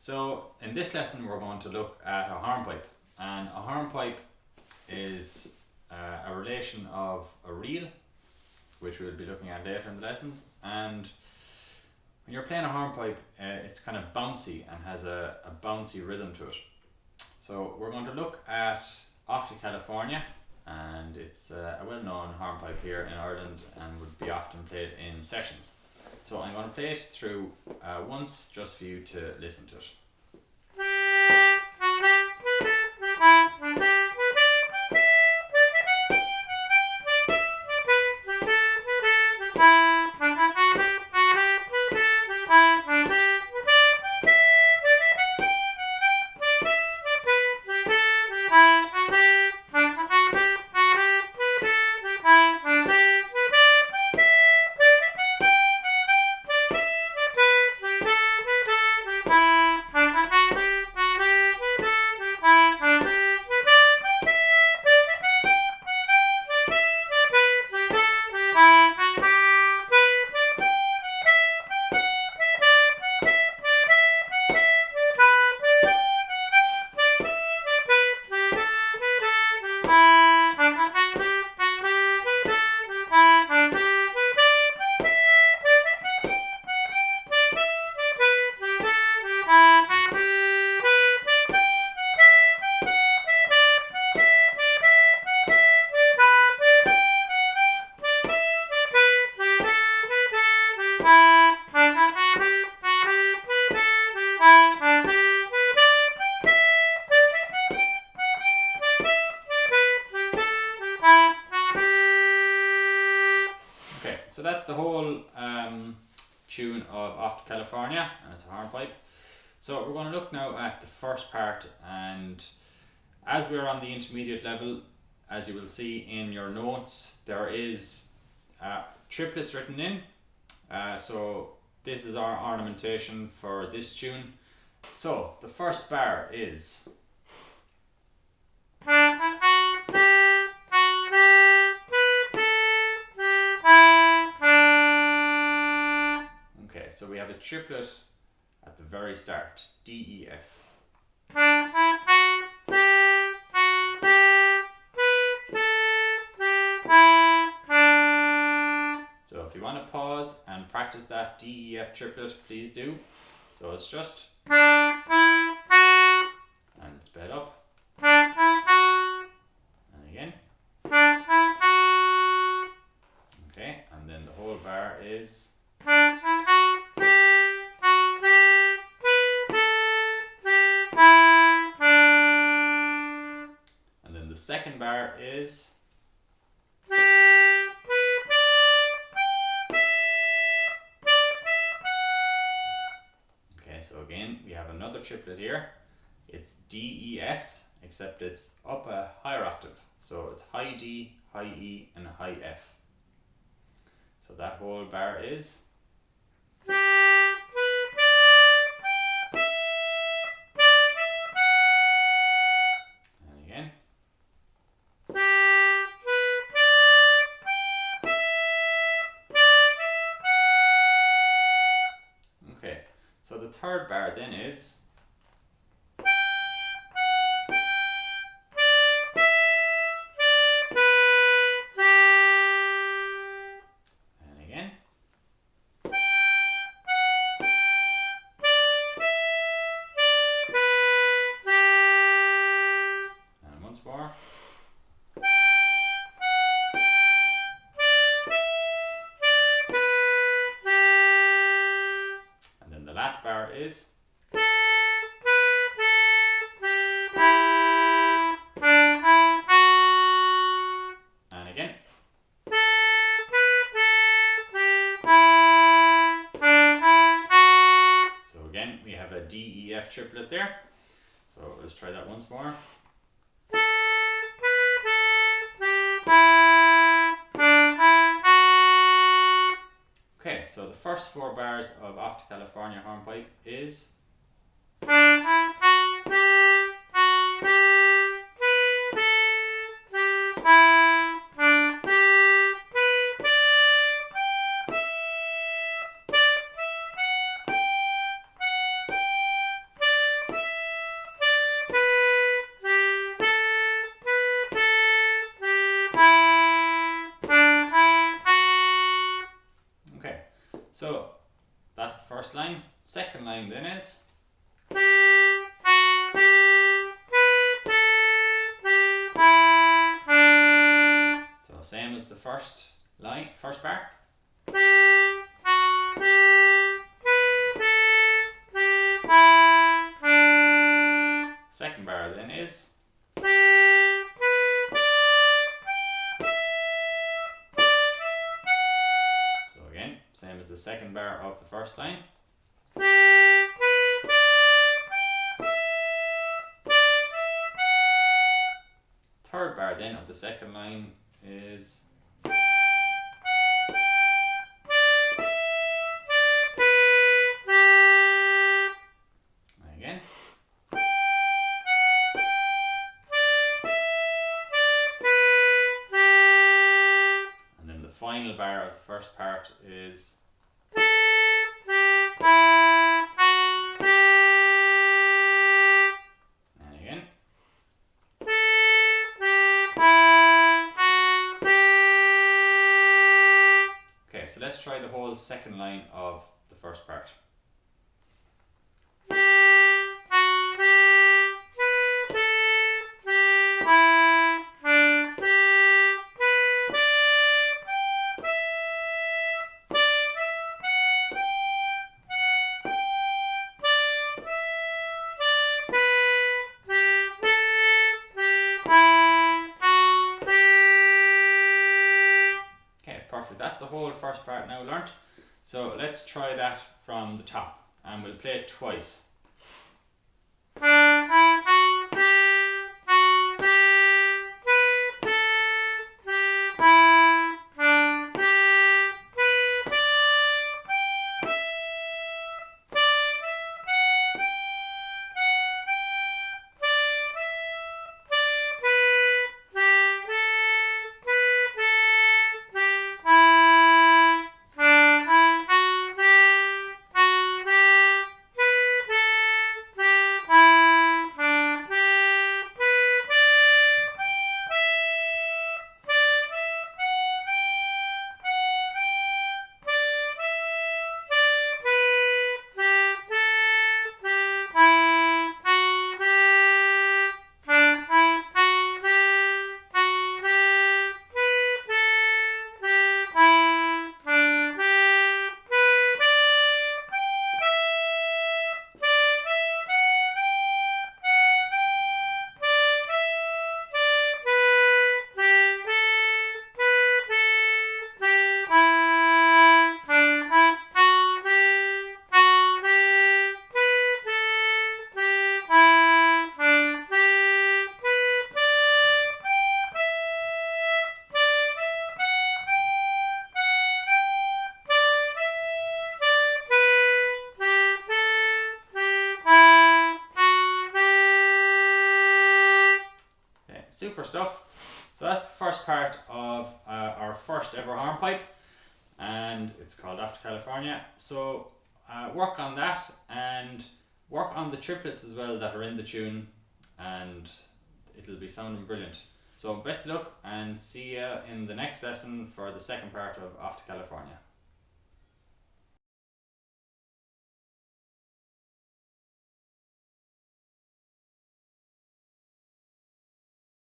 So in this lesson we're going to look at a hornpipe, and a hornpipe is a relation of a reel, which we'll be looking at later in the lessons. And when you're playing a hornpipe, it's kind of bouncy and has a bouncy rhythm to it. So we're going to look at Off to California, and it's a well-known hornpipe here in Ireland and would be often played in sessions. So I'm going to play it through once just for you to listen to it. So that's the whole tune of Off to California, and it's a hornpipe. So we're going to look now at the first part, and as we're on the intermediate level, as you will see in your notes, there is triplets written in. So this is our ornamentation for this tune. So the first bar is so we have a triplet at the very start, D, E, F. So if you want to pause and practice that D, E, F triplet, please do. So it's just, and sped up, and again. Okay, and then the whole bar is the second bar is okay, so again we have another triplet here. It's D, E, F, except it's up a higher octave. So it's high D, high E, and a high F. So that whole bar is so the third bar then is and again, and once more, the last bar is and again, so again we have a D, E, F triplet there. So let's try that once more. Okay, so the first four bars of Off to California hornpipe is first line. Second line then is. So same as the first line, first bar. Second bar then is. So again, same as the second bar of the first line. Third bar then of the second line is. Again. And then the final bar of the first part is. And again. Okay, so let's try the whole second line of the first part. Perfect, that's the whole first part now learnt. So let's try that from the top and we'll play it twice. Super stuff. So that's the first part of our first ever hornpipe, and it's called After California. So work on that and work on the triplets as well that are in the tune, and it'll be sounding brilliant. So best of luck and see you in the next lesson for the second part of After California.